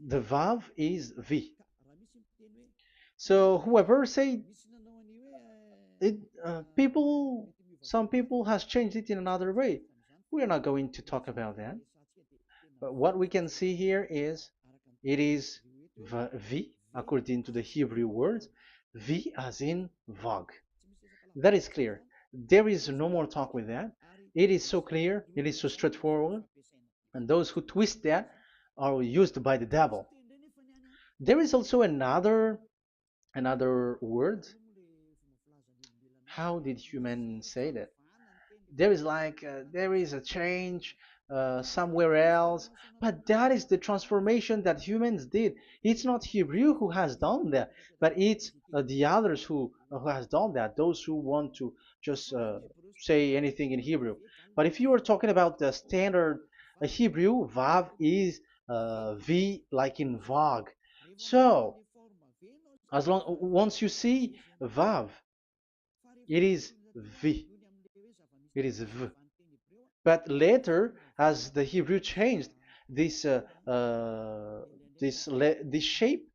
The Vav is V. So whoever say it, some people has changed it in another way. We are not going to talk about that. But what we can see here is it is V according to the Hebrew words, V as in Vag. That is clear. There is no more talk with that. It is so clear, it is so straightforward, and those who twist that are used by the devil. There is also another word. How did humans say that? There is there is a change somewhere else, but that is the transformation that humans did. It's not Hebrew who has done that, but it's the others who has done that, those who want to just say anything in Hebrew. But if you are talking about the standard Hebrew, Vav is V like in Vag. So as long once you see Vav, it is V, it is V. But later, as the Hebrew changed, this this shape,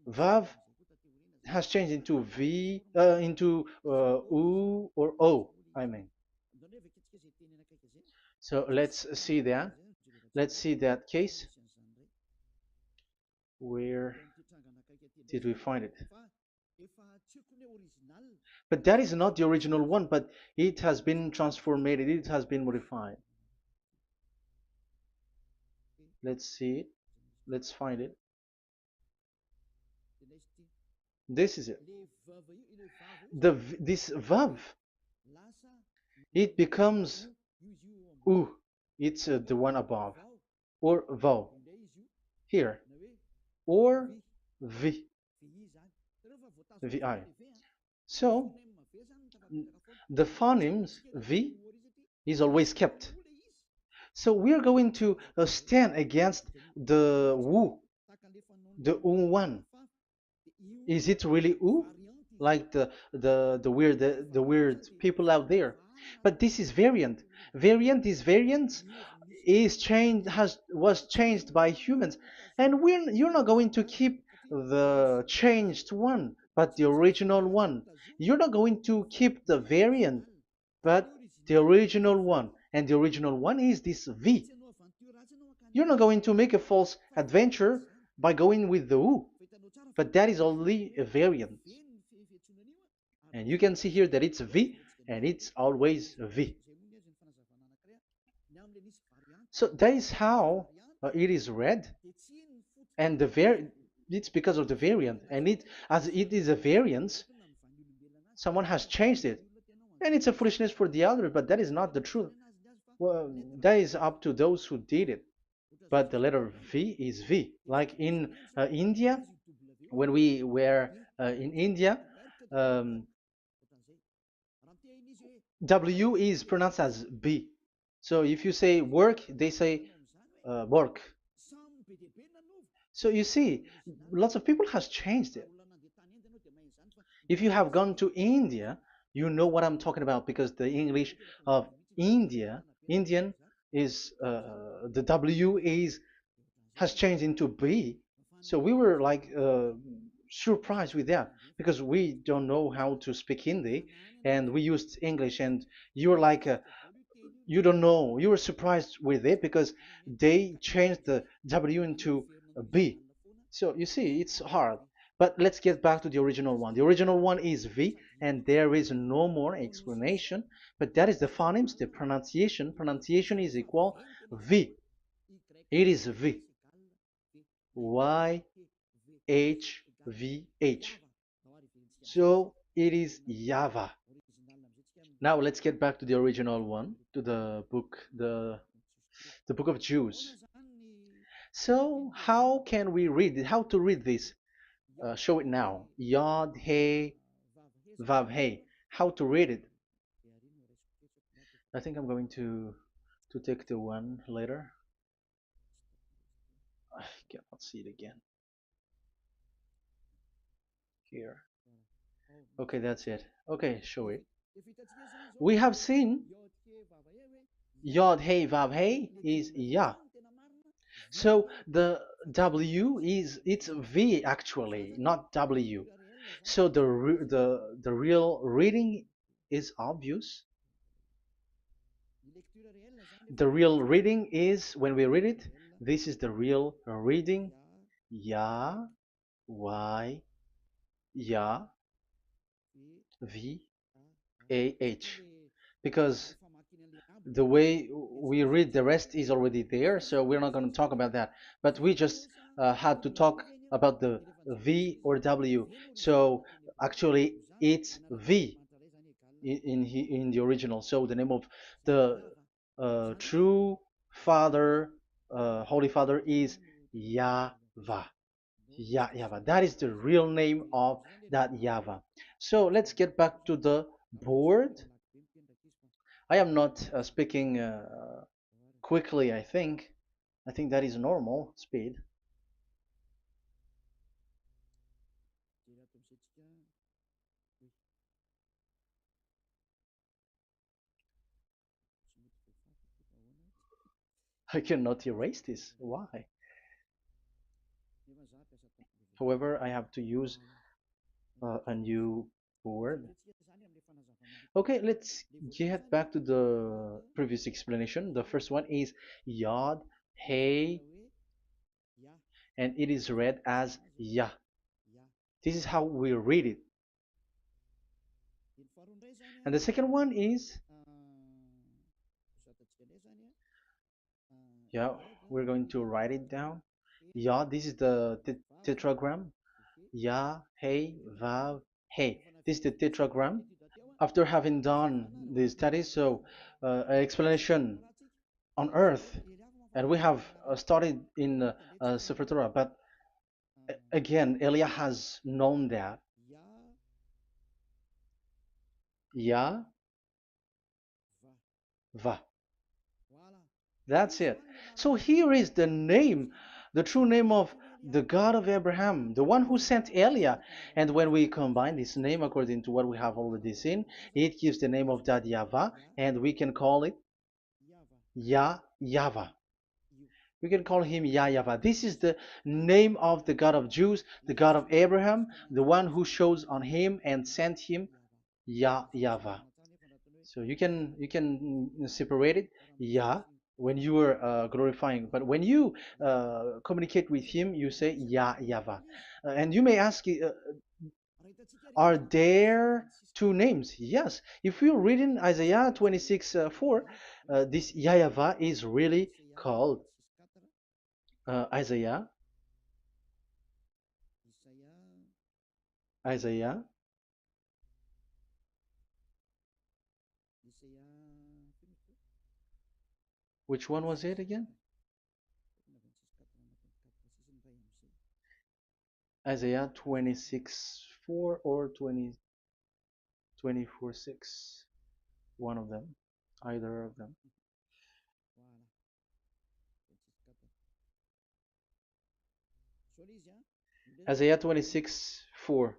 Vav, has changed into V, into U or O. I mean. So let's see that. Let's see that case. Where did we find it? But that is not the original one, but it has been transformed, it has been modified. Let's see it. Let's find it. This is it. This vav, it becomes u. It's the one above, or vav here, or v, vi. So the phonemes v is always kept. So we are going to stand against the wu, the u1. Is it really u? Like the weird people out there. But this is variant. This variant is changed was changed by humans. And you're not going to keep the changed one, but the original one. You're not going to keep the variant, but the original one. And the original one is this V. You're not going to make a false adventure by going with the U, but that is only a variant. And you can see here that it's V and it's always V. So that is how it is read, and it's because of the variant, and as it is a variance, someone has changed it, and it's a foolishness for the other, but that is not the truth. Well, that is up to those who did it. But the letter V is V. Like in India, when we were in India, um, W is pronounced as B. So if you say work, they say work. So you see, lots of people has changed it. If you have gone to India, you know what I'm talking about, because the English of Indian is the W has changed into B. So we were like surprised with that, because we don't know how to speak Hindi and we used English, and you were like you don't know, you were surprised with it because they changed the W into a B. So you see, it's hard. But let's get back to the original one. The original one is V, and there is no more explanation. But that is the phonemes, the pronunciation. Pronunciation is equal V. It is V. Y H V H. So it is YAHVAH. Now let's get back to the original one, to the book, the book of Jews. So how can we read it? How to read this? Show it now. Yod He Vav He. How to read it? I think I'm going to take the one later. I cannot see it again. Here. Okay, that's it. Okay, show it. We have seen Yod He Vav He is Yah. So the W is it's V actually, not W. So the real reading is obvious. The real reading is when we read it, this is the real reading. Ya, Y, Ya, V, A, H. Because the way we read the rest is already there, so we're not going to talk about that. But we just had to talk about the V or W. So actually, it's V in the original. So the name of the true Father, Holy Father, is YAHVAH. YAHVAH. That is the real name of that YAHVAH. So let's get back to the board. I am not speaking quickly, I think. I think that is normal speed. I cannot erase this. Why? However, I have to use a new board. Okay, let's get back to the previous explanation. The first one is Yod, Hey, and it is read as Yah. This is how we read it. And the second one is, yeah, we're going to write it down. Yod, this is the tetragram. Yah, Hey, Vav, Hey. This is the tetragram. After having done the studies, so an explanation on earth, and we have started in Sefer Torah, but again, Elia has known that Yah, Va. That's it. So here is the name, the true name of the God of Abraham, the one who sent Elia. And when we combine this name according to what we have already seen, it gives the name of that Yahvah, and we can call it Yahvah. We can call him YAHVAH. This is the name of the God of Jews, the God of Abraham, the one who shows on him and sent him, YAHVAH. So you can separate it, Yah, when you are glorifying, but when you communicate with him, you say YAHVAH. And you may ask, are there two names? Yes. If you read in Isaiah 26:4, this YAHVAH is really called Isaiah, Isaiah. Which one was it again? Isaiah 26:4 or 24:6. One of them, either of them. Isaiah 26:4.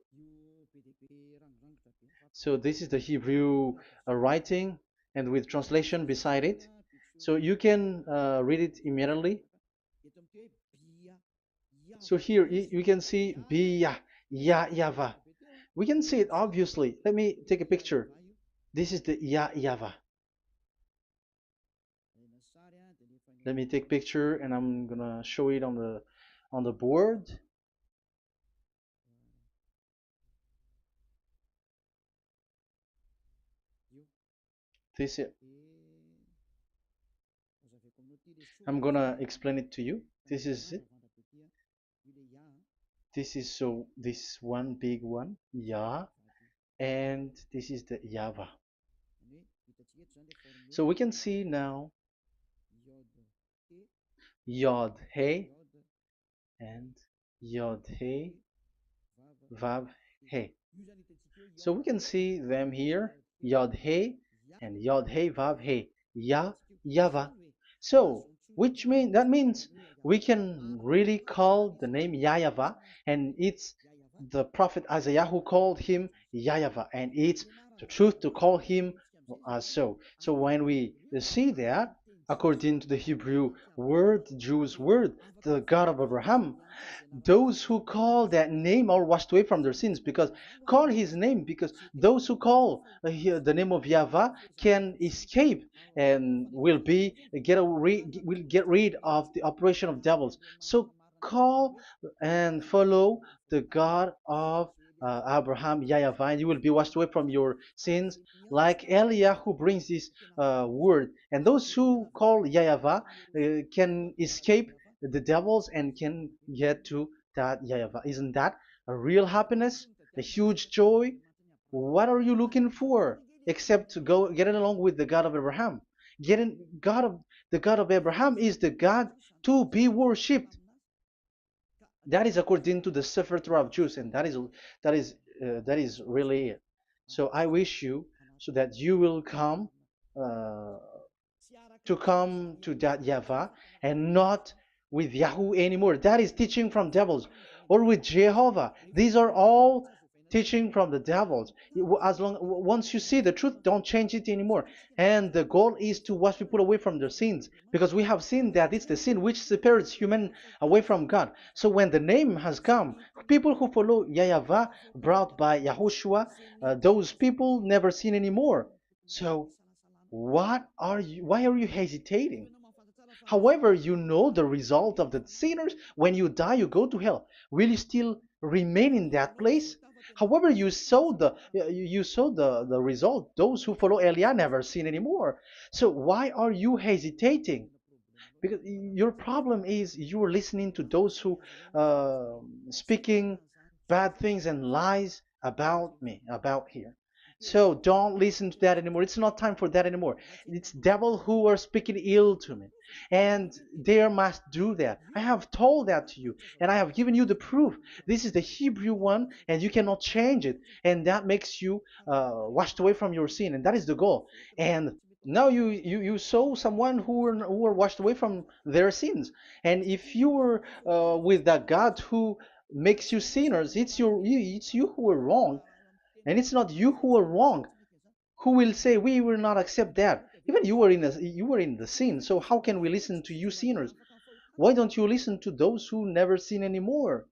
So this is the Hebrew writing and with translation beside it. So you can read it immediately. So here you can see Biyah, YAHVAH. We can see it obviously. Let me take a picture. This is the YAHVAH. Let me take picture and I'm gonna show it on the board. This is, I'm gonna explain it to you. This is it. This is so this one big one, Yah, and this is the YAHVAH. So we can see now Yod Hey and Yod Hey Vav Hey. So we can see them here, Yod Hey and Yod Hey Vav Hey, YAHVAH. So that means we can really call the name YAHVAH, and it's the prophet Isaiah who called him YAHVAH, and it's the truth to call him so. So when we see that, according to the Hebrew word, the Jewish word, the God of Abraham. Those who call that name are washed away from their sins, because call his name, because those who call the name of Yahweh can escape and will get rid of the operation of devils. So call and follow the God of Abraham, Yahweh, and you will be washed away from your sins, like Eliah who brings this word. And those who call Yahweh can escape the devils and can get to that Yahweh. Isn't that a real happiness, a huge joy? What are you looking for except to go getting along with the God of Abraham? Getting God of the God of Abraham is the God to be worshipped. That is according to the Sefer Torah of Jews, and that is really it. So I wish you so that you will uh, come to that Yahweh and not with Yahoo anymore. That is teaching from devils, or with Jehovah. These are all teaching from the devils. As long once you see the truth, don't change it anymore. And the goal is to wash people away from their sins, because we have seen that it's the sin which separates human away from God. So when the name has come, people who follow Yahweh brought by YAHOSHUAH, those people never sin anymore. So why are you hesitating? However, you know the result of the sinners. When you die, you go to hell. Will you still remain in that place? However, you saw the result. Those who follow Eliah never sin anymore. So why are you hesitating? Because your problem is you're listening to those who speaking bad things and lies about me, about here. So don't listen to that anymore. It's not time for that anymore. It's devil who are speaking ill to me, and they must do that. I have told that to you, and I have given you the proof. This is the Hebrew one, and you cannot change it, and that makes you washed away from your sin, and that is the goal. And now you saw someone who were washed away from their sins. And if you were with that God who makes you sinners, it's you who are wrong, and it's not you who are wrong. Who will say we will not accept that? Even you were in the sin, so how can we listen to you sinners? Why don't you listen to those who never sin anymore?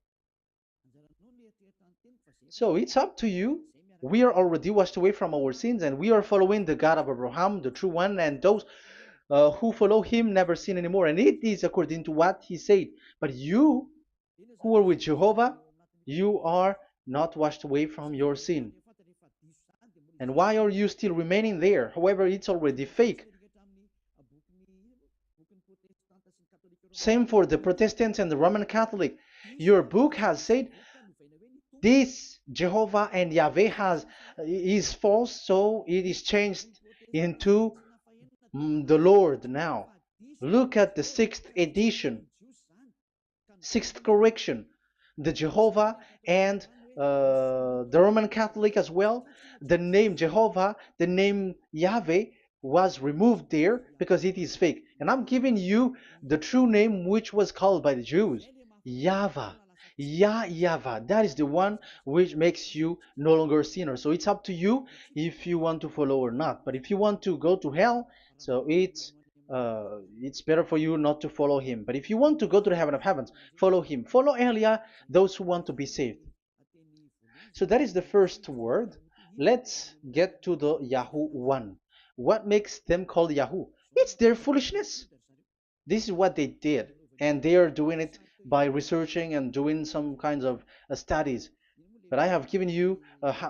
So it's up to you. We are already washed away from our sins, and we are following the God of Abraham, the true one, and those who follow him never sin anymore. And it is according to what he said. But you who are with Jehovah, you are not washed away from your sin. And why are you still remaining there? However, it's already fake. Same for the Protestants and the Roman Catholic. Your book has said this Jehovah and Yahweh is false, so it is changed into the Lord now. Look at the sixth edition, sixth correction. The Jehovah and the Roman Catholic as well. The name Jehovah, the name Yahweh was removed there because it is fake. And I'm giving you the true name which was called by the Jews, Yahvah. Yahvah. That is the one which makes you no longer a sinner. So it's up to you if you want to follow or not. But if you want to go to hell, so it's better for you not to follow him. But if you want to go to the heaven of heavens, follow him. Follow Elia, those who want to be saved. So that is the first word. Let's get to the Yahoo one. What makes them called Yahoo? It's their foolishness. This is what they did, and they are doing it by researching and doing some kinds of studies. But I have given you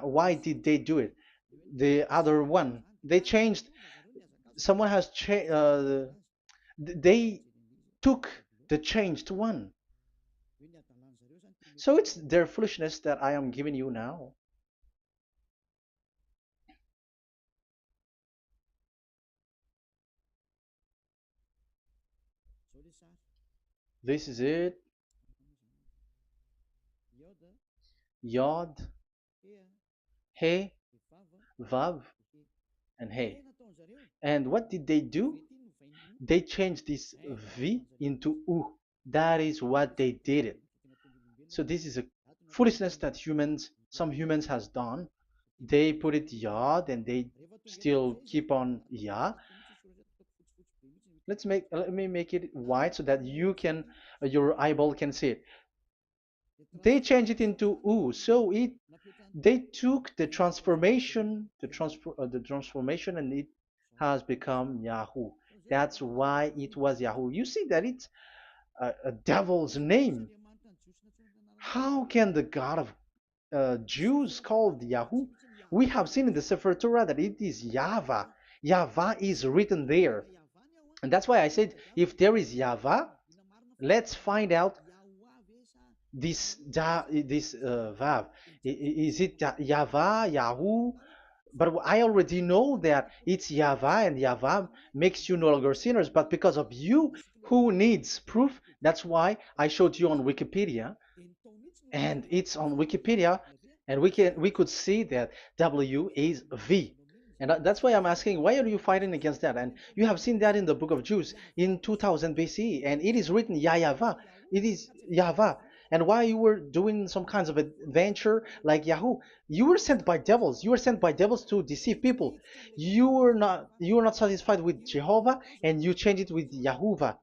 why did they do it. The other one, they changed. Someone has changed. They took the changed one. So it's their foolishness that I am giving you now. This is it. Yod, He, Vav, and He. And what did they do? They changed this V into U. That is what they did it. So this is a foolishness that some humans has done. They put it Yod and they still keep on Ya. let me make it white so that you can your eyeball can see it. They changed it into U, so it they took the transformation, and it has become Yahoo. That's why it was Yahoo. You see that it's a devil's name. How can the God of Jews called Yahoo? We have seen in the Sefer Torah that it is Yahvah. Yahvah is written there. And that's why I said if there is Yahvah, let's find out this Vav. Is it Yahvah, Yahoo? But I already know that it's Yahvah, and Yahvah makes you no longer sinners. But because of you, who needs proof? That's why I showed you on Wikipedia, and it's on Wikipedia, and we could see that W is V. And that's why I'm asking, why are you fighting against that? And you have seen that in the book of Jude in 2000 BCE, and it is written Yahvah. It is Yahvah. And why you were doing some kinds of adventure like Yahoo? You were sent by devils. You were sent by devils to deceive people. You were not satisfied with Jehovah, and you changed it with Yahuwah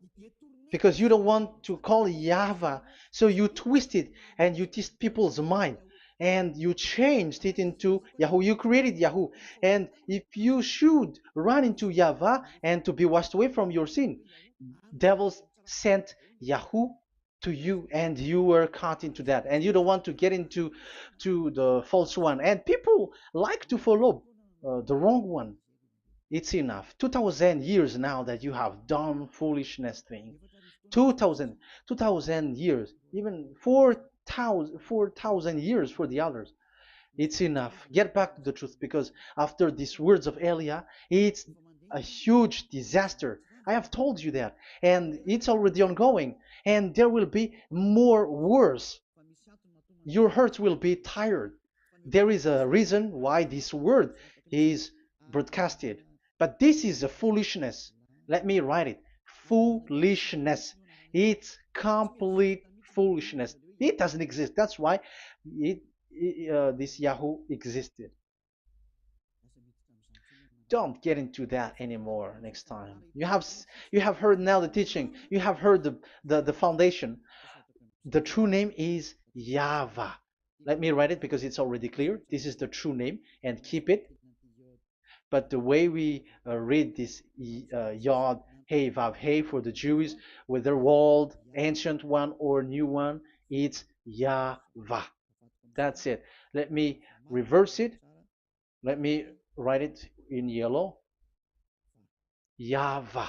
because you don't want to call Yahweh. So you twist it and you twist people's mind and you changed it into Yahoo. You created Yahoo. And if you should run into Yahweh and to be washed away from your sin, devils sent Yahoo to you and you were caught into that and you don't want to get into the false one, and people like to follow the wrong one. It's enough. 2000 years now that you have done foolishness thing. 2000 years, even 4,000 years for the others. It's enough. Get back to the truth, because after these words of Elia, it's a huge disaster. I have told you that, and it's already ongoing, and there will be more worse. Your heart will be tired. There is a reason why this word is broadcasted. But this is a foolishness. Let me write it. Foolishness. It's complete foolishness. It doesn't exist. That's why this Yahoo existed. Don't get into that anymore next time. You have heard now the teaching. You have heard the foundation. The true name is Yahvah. Let me write it because it's already clear. This is the true name, and keep it. But the way we read this Yod, Hey, Vav, Hey for the Jews, whether old, ancient one, or new one, it's Yahvah. That's it. Let me reverse it. Let me write it in yellow. Yahvah.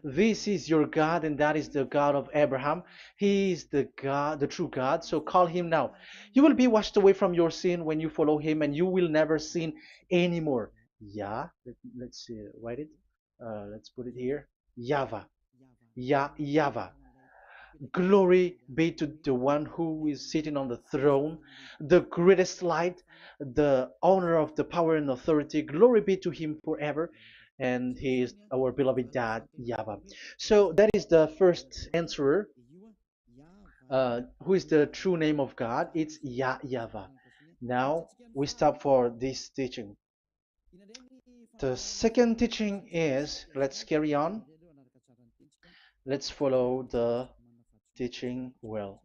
This is your God, and that is the God of Abraham. He is the God, the true God. So call him now. You will be washed away from your sin when you follow him, and you will never sin anymore. Yeah, let's see, write it. Let's put it here. Yahvah. Yahvah. Glory be to the one who is sitting on the throne, the greatest light, the owner of the power and authority. Glory be to him forever. And he is our beloved dad, Yahweh. So that is the first answer. Who is the true name of God? It's Yahweh. Now we stop for this teaching. The second teaching is, let's carry on. Let's follow the teaching well,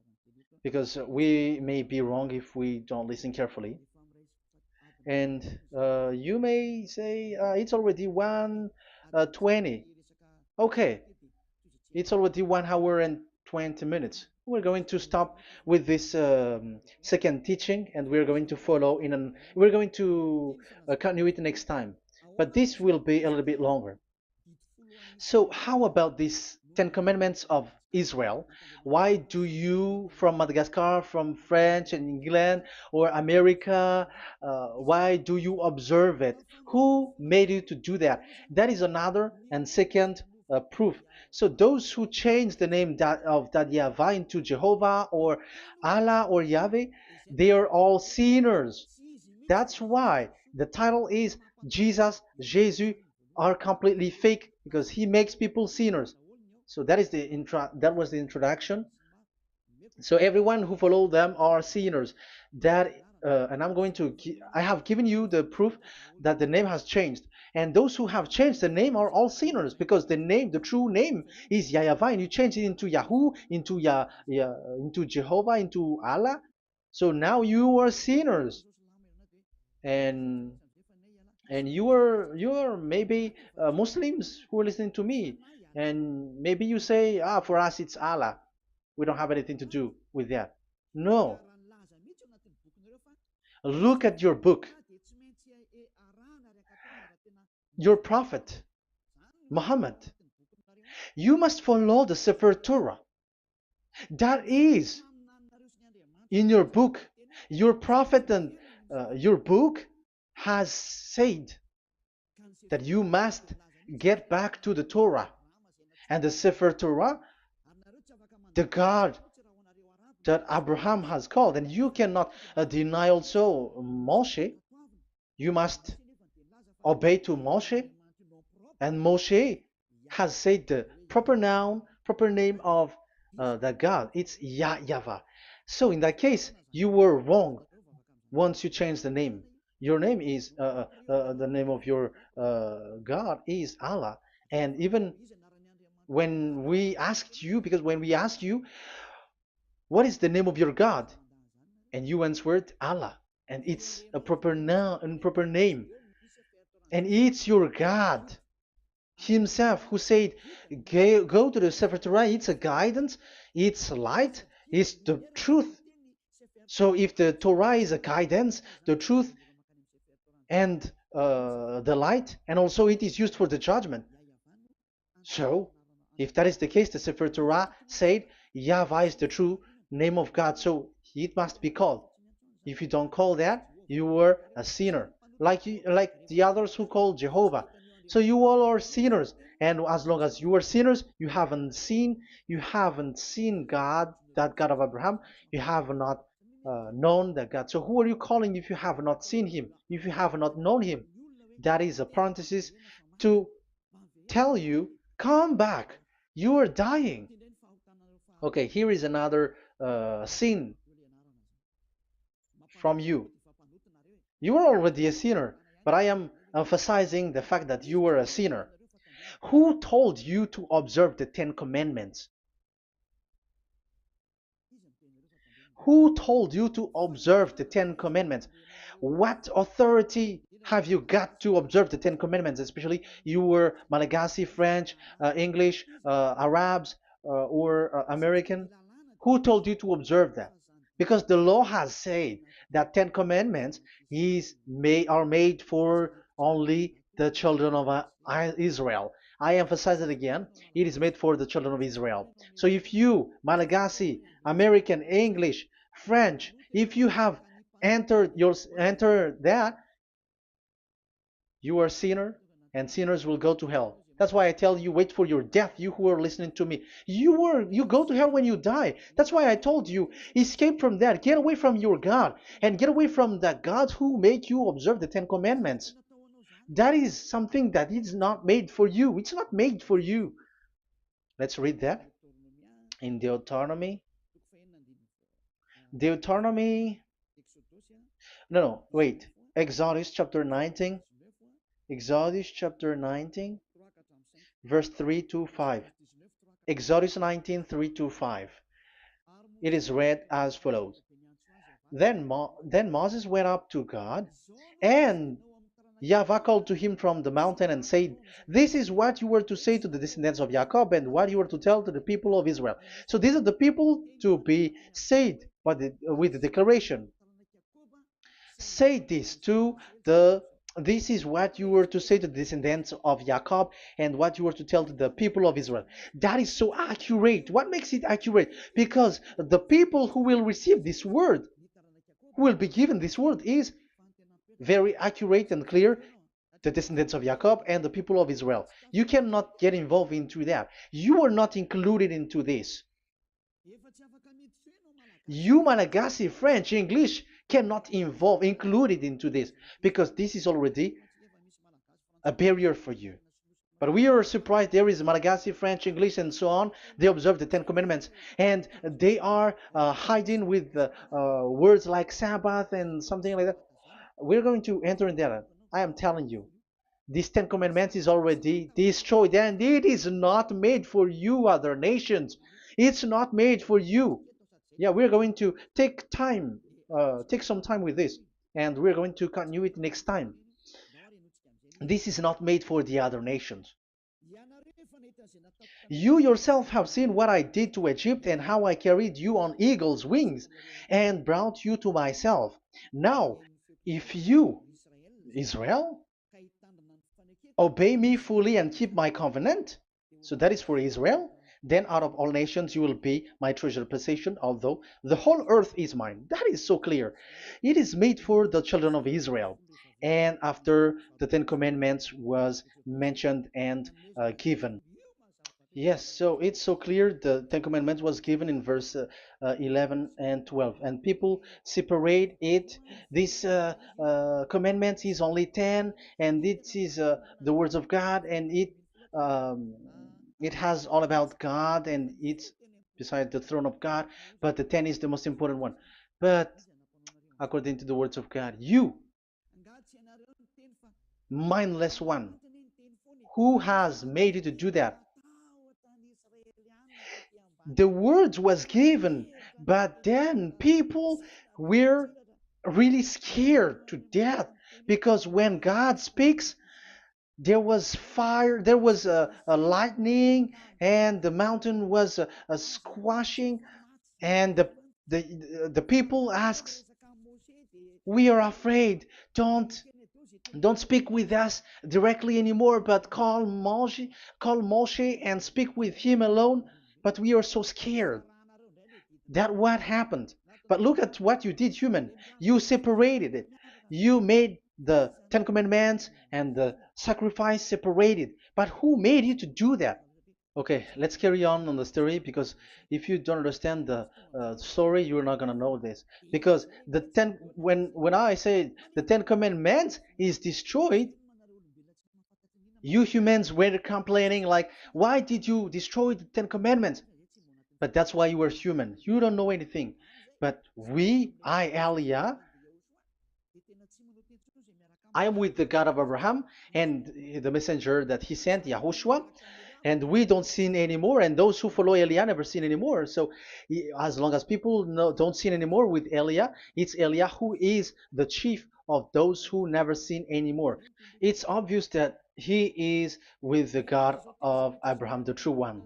because we may be wrong if we don't listen carefully. And you may say it's already 1:20. Okay, it's already 1 hour and 20 minutes. We're going to stop with this second teaching, and we're going to follow in an. We're going to continue it next time, but this will be a little bit longer. So how about these 10 commandments of Israel? Why do you from Madagascar, from France and England or America, why do you observe it? Who made you to do that? That is another and second proof. So those who change the name of that Yahweh into Jehovah or Allah or Yahweh, they are all sinners. That's why the title is Jesus are completely fake, because he makes people sinners. So that was the introduction. So everyone who follow them are sinners. That and I'm going to, I have given you the proof that the name has changed. And those who have changed the name are all sinners, because the name, the true name is YAHVAH, and you change it into Yahoo, into into Jehovah, into Allah. So now you are sinners, and you are maybe Muslims who are listening to me, and maybe you say, ah, for us it's Allah. We don't have anything to do with that. No, look at your book. Your prophet Muhammad, you must follow the Sefer Torah. That is in your book. Your prophet and your book has said that you must get back to the Torah and the Sefer Torah, the God that Abraham has called. And you cannot deny also Moshe. You must obey to Moshe, and Moshe has said the proper noun, proper name of the God. It's YAHVAH. So in that case, you were wrong once you change the name. Your name is the name of your God is Allah. And even when we asked you, because when we asked you, what is the name of your God? And you answered Allah, and it's a proper noun and proper name, and it's your God himself who said, go to the Sefer Torah. It's a guidance, it's light, it's the truth. So if the Torah is a guidance, the truth, and the light, and also it is used for the judgment. So if that is the case, the Sefer Torah said YAHVAH is the true name of God, so it must be called. If you don't call that, you were a sinner, like the others who call Jehovah. So you all are sinners, and as long as you are sinners, you haven't seen God, that God of Abraham. You have not known that God. So who are you calling if you have not seen him, if you have not known him? That is a parenthesis to tell you, come back, you are dying. Okay, here is another sin from you. You are already a sinner, but I am emphasizing the fact that you were a sinner. Who told you to observe the 10 Commandments? Who told you to observe the 10 Commandments? What authority have you got to observe the 10 Commandments? Especially you were Malagasy, French, English, Arabs, or American. Who told you to observe that? Because the law has said that 10 Commandments are made for only the children of Israel. I emphasize it again. It is made for the children of Israel. So if you, Malagasy, American, English, French, if you have entered that, you are a sinner, and sinners will go to hell. That's why I tell you, wait for your death, you who are listening to me. You go to hell when you die. That's why I told you, escape from that. Get away from your God, and get away from the gods who make you observe the 10 Commandments. That is something that is not made for you. It's not made for you. Let's read that in Deuteronomy. No, wait. Exodus chapter 19. Exodus chapter 19, verse 3 to 5. Exodus 19, 3 to 5. It is read as follows. Then Moses went up to God, and YAHVAH called to him from the mountain and said, this is what you were to say to the descendants of Jacob, and what you were to tell to the people of Israel. So these are the people to be saved with the declaration. Say this this is what you were to say to the descendants of Jacob, and what you were to tell to the people of Israel. That is so accurate. What makes it accurate? Because the people who will receive this word, who will be given this word, is very accurate and clear. The descendants of Jacob and the people of Israel. You cannot get involved into that. You are not included into this. You, Malagasy, French, English, cannot included into this, because this is already a barrier for you. But we are surprised there is Malagasy, French, English, and so on. They observe the Ten Commandments, and they are hiding with words like Sabbath and something like that. We're going to enter in there. I am telling you, this Ten Commandments is already destroyed, and it is not made for you, other nations. It's not made for you. Yeah, we're going to take some time with this, and we're going to continue it next time. This is not made for the other nations. You yourself have seen what I did to Egypt and how I carried you on eagle's wings and brought you to myself. Now, if you, Israel, obey me fully and keep my covenant, so that is for Israel, then out of all nations you will be my treasured possession, although the whole earth is mine. That is so clear. It is made for the children of Israel. And after the Ten Commandments was mentioned and given. Yes, so it's so clear. The Ten Commandments was given in verse 11 and 12, and people separate it. This commandment is only 10, and it is the words of God, and um, it has all about God, and it's beside the throne of God. But the 10 is the most important one. But according to the words of God, you, mindless one, who has made you to do that? The words was given, but then people were really scared to death because when God speaks, there was fire, there was a lightning, and the mountain was a squashing, and the people asks, "We are afraid. Don't speak with us directly anymore, but call Moshe and speak with him alone." But we are so scared. That what happened. But look at what you did, human. You separated it. You made the Ten Commandments and the sacrifice separated. But who made you to do that? Okay, let's carry on the story because if you don't understand the story, you're not gonna know this. Because when I say the Ten Commandments is destroyed, you humans were complaining like, why did you destroy the Ten Commandments? But that's why you were human. You don't know anything. But Elia, I am with the God of Abraham and the messenger that he sent, YAHOSHUAH, and we don't sin anymore. And those who follow Elia never sin anymore. So as long as people don't sin anymore with Elia, it's Elia who is the chief of those who never sin anymore. It's obvious that he is with the God of Abraham, the true one.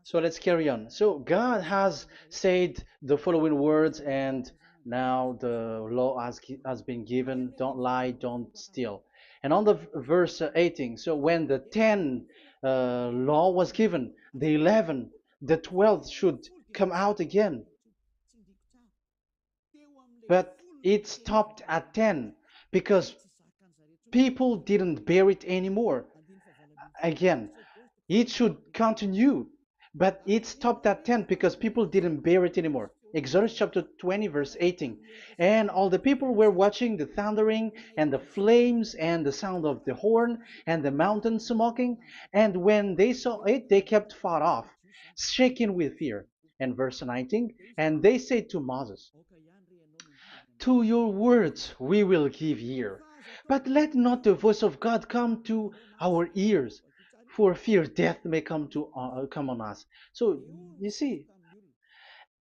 So let's carry on. So God has said the following words, and now the law has been given: don't lie, don't steal. And on the verse 18, so when the 10 law was given, the 11, the 12th should come out again. But it stopped at 10 because people didn't bear it anymore. Again, it should continue, but it stopped at 10 because people didn't bear it anymore. Exodus chapter 20, verse 18. And all the people were watching the thundering and the flames and the sound of the horn and the mountain smoking. And when they saw it, they kept far off, shaking with fear. And verse 19, and they said to Moses, to your words we will give ear, but let not the voice of God come to our ears, for fear death may come on us. So you see,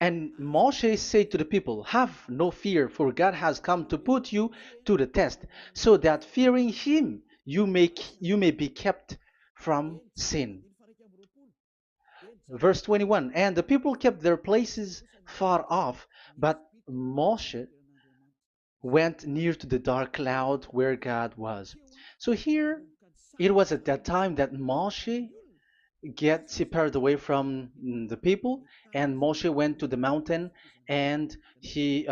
and Moshe said to the people, have no fear, for God has come to put you to the test, so that fearing him you may be kept from sin. Verse 21, and the people kept their places far off, but Moshe went near to the dark cloud where God was. So here it was at that time that Moshe get separated away from the people, and Moshe went to the mountain and he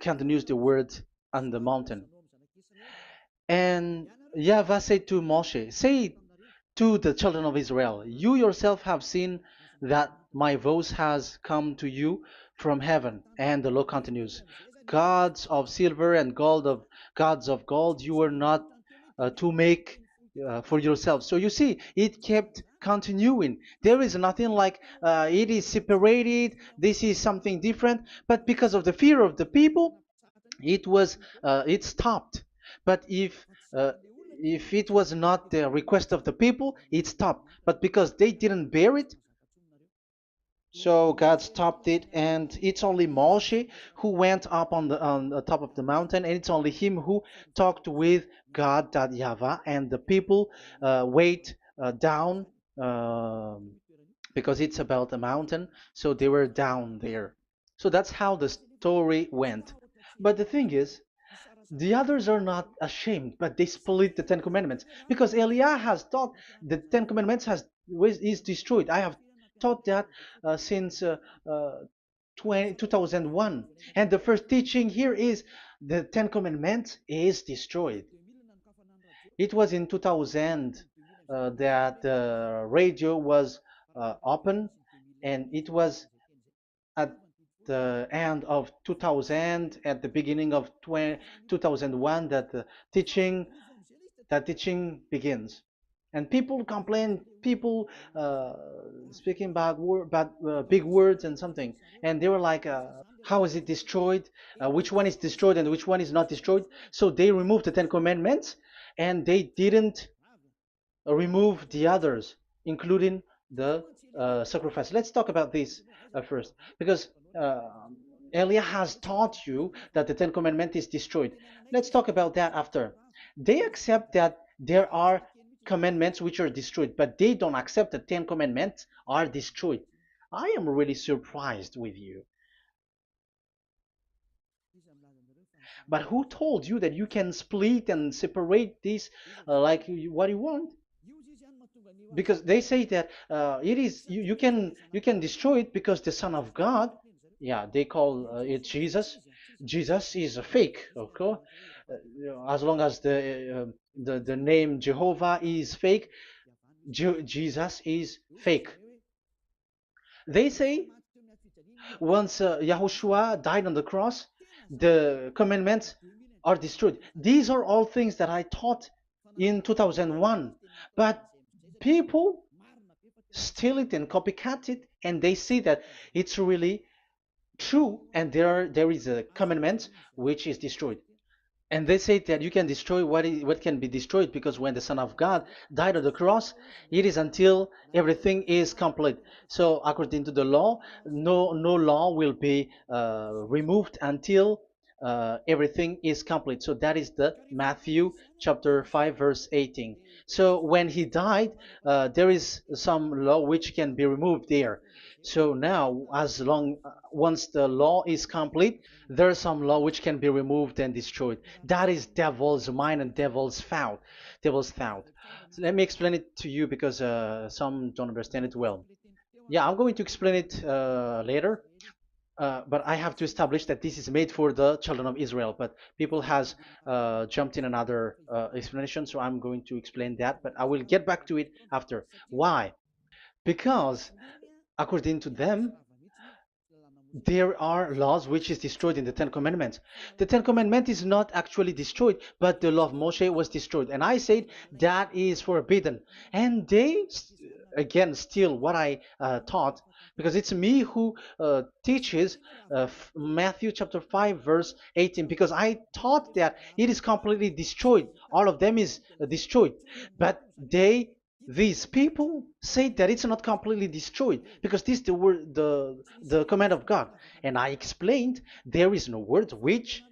continues the word on the mountain. And YAHVAH said to Moshe, say to the children of Israel, you yourself have seen that my voice has come to you from heaven. And the law continues, gods of silver and gods of gold you were not to make for yourself. So you see, it kept continuing. There is nothing like it is separated. This is something different. But because of the fear of the people, it stopped. But if it was not the request of the people, it stopped. But because they didn't bear it, so God stopped it, and it's only Moshe who went up on the top of the mountain, and it's only him who talked with God, that Yahweh, and the people wait down, because it's about a mountain, so they were down there. So that's how the story went. But the thing is, the others are not ashamed, but they split the Ten Commandments because Eliah has taught the Ten Commandments is destroyed. I have taught that since uh, 2001, and the first teaching here is the Ten Commandments is destroyed. It was in 2000 that the radio was open, and it was at the end of 2000, at the beginning of 2001, that the teaching that teaching begins. And people complain, people uh, speaking bad big words and something, and they were like, how is it destroyed, which one is destroyed and which one is not destroyed. So they removed the Ten Commandments, and they didn't remove the others, including the sacrifice. Let's talk about this first, because uh, Elia has taught you that the Ten Commandments is destroyed. Let's talk about that after. They accept that there are commandments which are destroyed, but they don't accept that 10 commandments are destroyed. I am really surprised with you. But who told you that you can split and separate this like what you want? Because they say that it is you can destroy it because the Son of God, yeah, they call it Jesus. Jesus is a fake, of course. As long as the name Jehovah is fake, Jesus is fake. They say once Yahushua died on the cross, the commandments are destroyed. These are all things that I taught in 2001, but people steal it and copycat it, and they see that it's really true, and there is a commandment which is destroyed. And they say that you can destroy what can be destroyed, because when the Son of God died on the cross, it is until everything is complete. So according to the law, no law will be removed until everything is complete. So that is the Matthew chapter 5 verse 18. So when he died, there is some law which can be removed there. So now, as long once the law is complete, there is some law which can be removed and destroyed. That is devil's mind and devil's thought. Devil's thought. So let me explain it to you, because some don't understand it well. Yeah, I'm going to explain it later. But I have to establish that this is made for the children of Israel. But people has jumped in another explanation, so I'm going to explain that. But I will get back to it after. Why? Because according to them, there are laws which is destroyed in the Ten Commandments. The Ten Commandment is not actually destroyed, but the law of Moshe was destroyed. And I said that is forbidden. And they again steal what I taught, because it's me who teaches Matthew chapter 5 verse 18, because I taught that it is completely destroyed. All of them is destroyed. But these people say that it's not completely destroyed, because this is the word, the command of God. And I explained there is no word which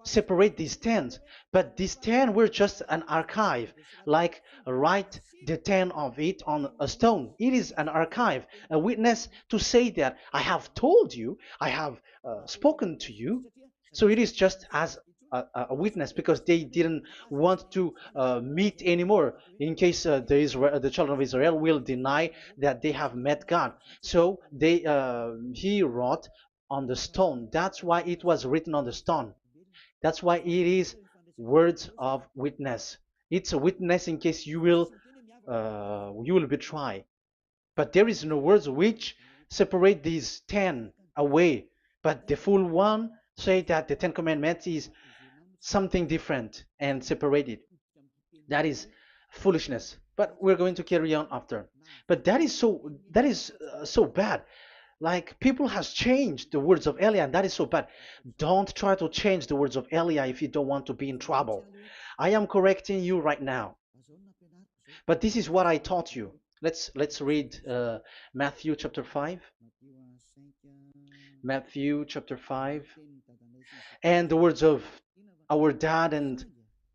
separate these tens, but these 10 were just an archive, like write the 10 of it on a stone. It is an archive, a witness to say that I have told you, I have spoken to you. So it is just as a witness, because they didn't want to meet anymore, in case the children of Israel will deny that they have met God. So he wrote on the stone. That's why it was written on the stone. That's why it is words of witness. It's a witness in case you will betray. But there is no words which separate these 10 away. But the full one say that the Ten Commandments is something different and separated. That is foolishness. But we're going to carry on after. But that is so bad. Like people has changed the words of Elia, and that is so bad. Don't try to change the words of Elia if you don't want to be in trouble. I am correcting you right now. But this is what I taught you. Let's read Matthew chapter 5. Matthew chapter 5. And the words of our dad and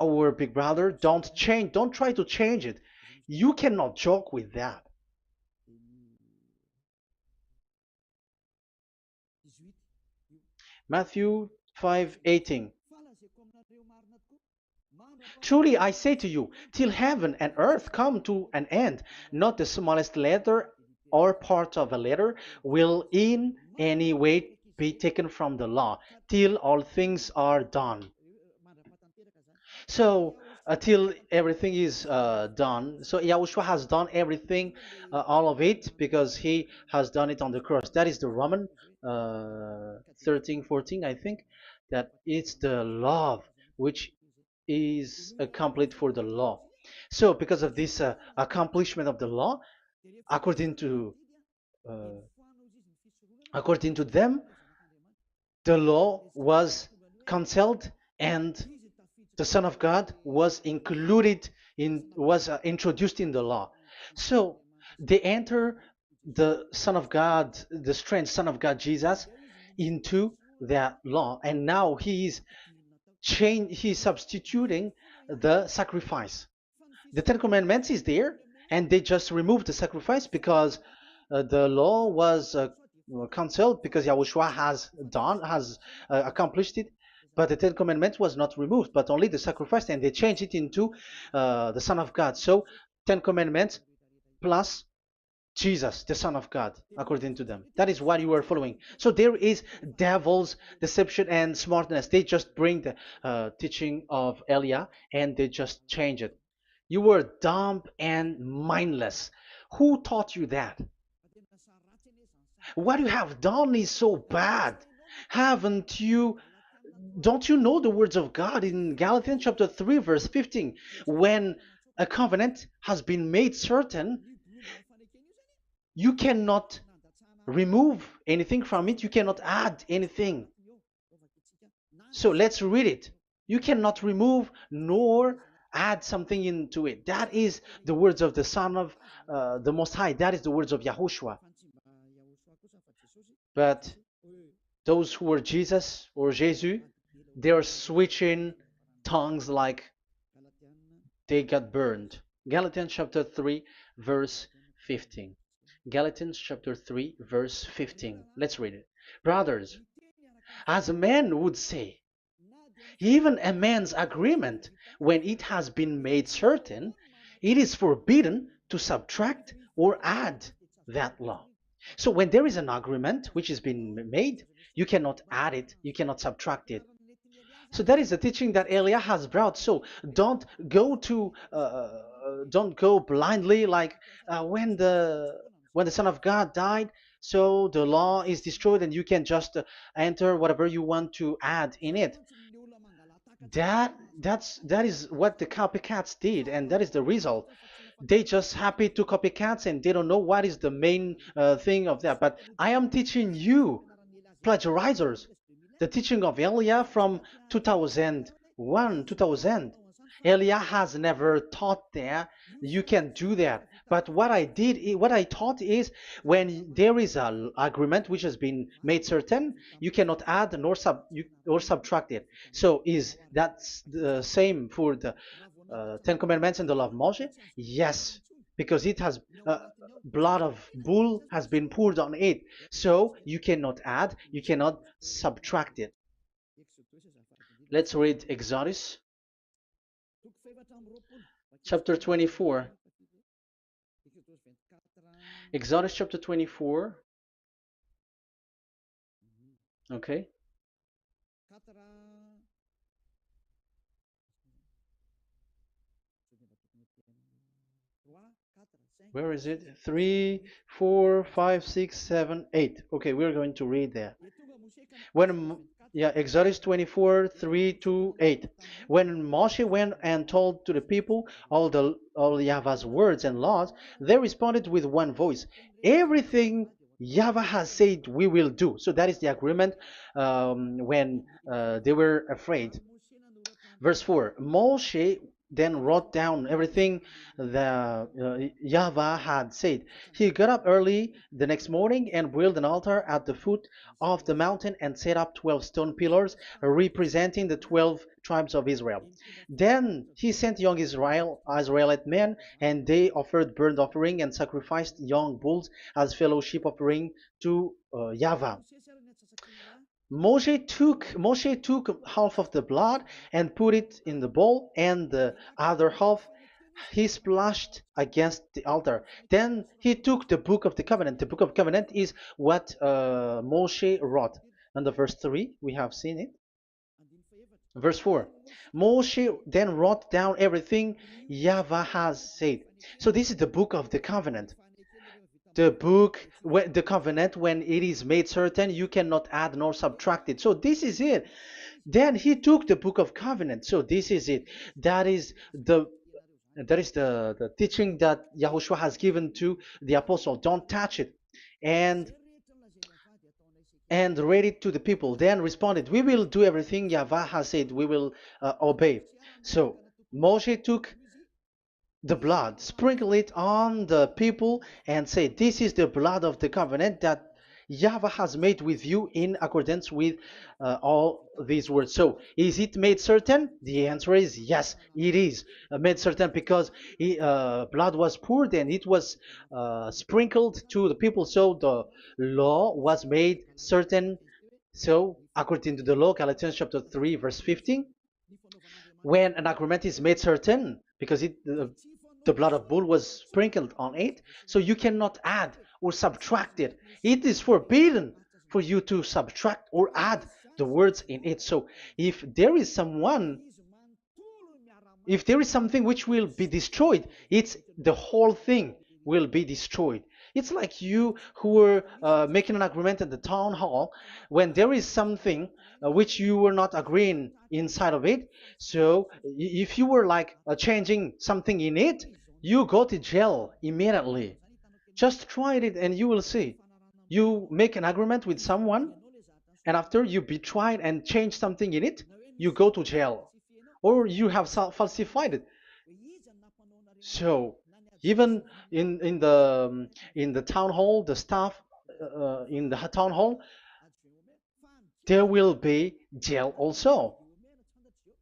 our big brother, don't try to change it. You cannot joke with that. Matthew 5:18. Truly I say to you, till heaven and earth come to an end, not the smallest letter or part of a letter will in any way be taken from the law, till all things are done. So until everything is done, so Yahushua has done everything, all of it, because he has done it on the cross. That is the Roman 13, 14, I think, that it's the love which is accomplished for the law. So because of this accomplishment of the law, according to uh, according to them, the law was cancelled and the Son of God was introduced in the law. So they enter the Son of God, the strange Son of God Jesus, into that law, and now he's substituting the sacrifice. The Ten Commandments is there, and they just removed the sacrifice because the law was cancelled because Yahushua has accomplished it. But the Ten Commandments was not removed, but only the sacrifice, and they changed it into the Son of God. So Ten Commandments plus Jesus, the Son of God, according to them. That is what you are following. So there is devil's deception and smartness. They just bring the teaching of Elia and they just change it. You were dumb and mindless. Who taught you that? What you have done is so bad. Haven't you? Don't you know the words of God in Galatians chapter 3, verse 15? When a covenant has been made certain, you cannot remove anything from it, you cannot add anything. So let's read it. You cannot remove nor add something into it. That is the words of the Son of the Most High. That is the words of Yahushua. But those who were Jesus or Jesus, they are switching tongues like they got burned. Galatians chapter 3, verse 15. Galatians chapter 3, verse 15. Let's read it. Brothers, as a man would say, even a man's agreement, when it has been made certain, it is forbidden to subtract or add that law. So when there is an agreement which has been made, you cannot add it, you cannot subtract it. So that is the teaching that Elia has brought. So don't go blindly like when the Son of God died. So the law is destroyed, and you can just enter whatever you want to add in it. That is what the copycats did, and that is the result. They just happy to copycats, and they don't know what is the main thing of that. But I am teaching you plagiarizers the teaching of Elia from 2001, 2000. Elia has never taught that you can do that. But what I taught is when there is an agreement which has been made certain, you cannot add or subtract it. So is that the same for the Ten Commandments and the law of Moshe? Yes, because it has blood of bull has been poured on it. So you cannot add, you cannot subtract it. Let's read Exodus chapter 24. Exodus chapter 24. Okay. Where is it? 3, 4, 5, 6, 7, 8. Okay, we're going to read that. When Yeah, Exodus 24, 3 to 8. When Moshe went and told to the people all Yahweh's words and laws, they responded with one voice. Everything Yahweh has said we will do. So that is the agreement when they were afraid. Verse 4, Moshe then wrote down everything the Yahweh had said. He got up early the next morning and built an altar at the foot of the mountain and set up 12 stone pillars representing the 12 tribes of Israel. Then he sent young Israelite men, and they offered burnt offering and sacrificed young bulls as fellowship offering to Yahweh. Moshe took half of the blood and put it in the bowl, and the other half he splashed against the altar. Then he took the book of the covenant. The book of covenant is what Moshe wrote. And the verse 3, we have seen it. Verse 4, Moshe then wrote down everything Yahweh has said. So this is the book of the covenant. The covenant, when it is made certain, you cannot add nor subtract it. So this is it. Then he took the book of covenant. So this is it. That is the teaching that Yahushua has given to the apostle. Don't touch it. And read it to the people. Then responded, we will do everything Yahweh has said. We will obey. So Moshe took the blood, sprinkle it on the people, and say, this is the blood of the covenant that Yahweh has made with you in accordance with all these words. So, is it made certain? The answer is yes, it is made certain, because blood was poured and it was sprinkled to the people. So, the law was made certain. So, according to the law, Galatians chapter 3, verse 15, when an agreement is made certain, because the blood of bull was sprinkled on it, so you cannot add or subtract it. It is forbidden for you to subtract or add the words in it. So if there is something which will be destroyed, it's the whole thing will be destroyed. It's like you who were making an agreement at the town hall, when there is something which you were not agreeing inside of it. So if you were like changing something in it, you go to jail immediately. Just try it and you will see. You make an agreement with someone, and after you betray it and change something in it, you go to jail, or you have falsified it. So even in the town hall, the staff in the town hall, there will be jail also.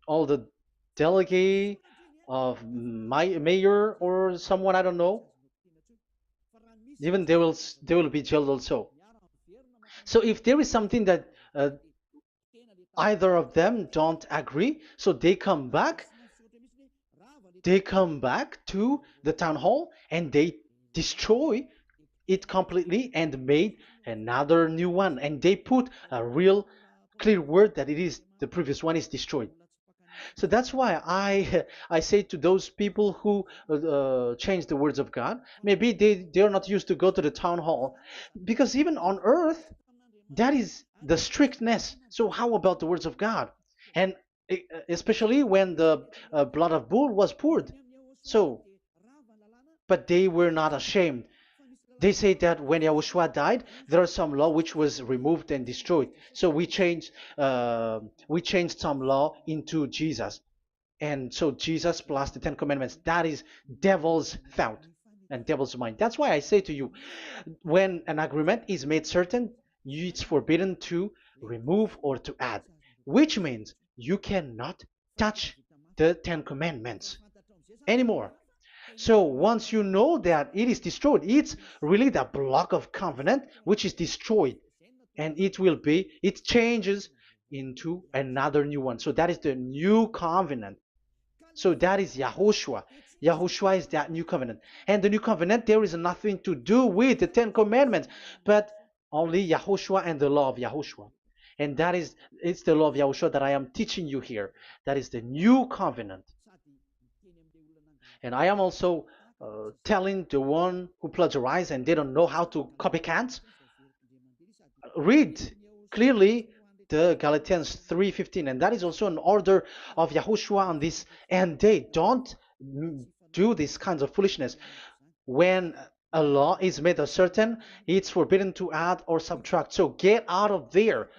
All the delegate of my mayor or someone, I don't know, even they will be jailed also. So if there is something that either of them don't agree, so they come back to the town hall and they destroy it completely and made another new one, and they put a real clear word that it is the previous one is destroyed. So that's why I say to those people who change the words of God, maybe they're not used to go to the town hall, because even on earth that is the strictness. So how about the words of God? And especially when the blood of bull was poured. So, but they were not ashamed. They say that when Yahushua died, there are some law which was removed and destroyed. So we changed some law into Jesus, and so Jesus plus the Ten Commandments. That is devil's thought and devil's mind. That's why I say to you, when an agreement is made certain, it's forbidden to remove or to add, which means you cannot touch the Ten Commandments anymore. So once you know that it is destroyed, it's really the block of covenant which is destroyed, and it changes into another new one. So that is the new covenant. So that is Yahushua. Yahushua is that new covenant. And the new covenant, there is nothing to do with the Ten Commandments, but only Yahushua and the law of Yahushua. And it's the law of Yahushua that I am teaching you here. That is the new covenant. And I am also telling the one who plagiarize and they don't know how to copycat, read clearly the Galatians 3:15, and that is also an order of Yahushua on this end day. Don't do these kinds of foolishness. When a law is made a certain, it's forbidden to add or subtract. So get out of there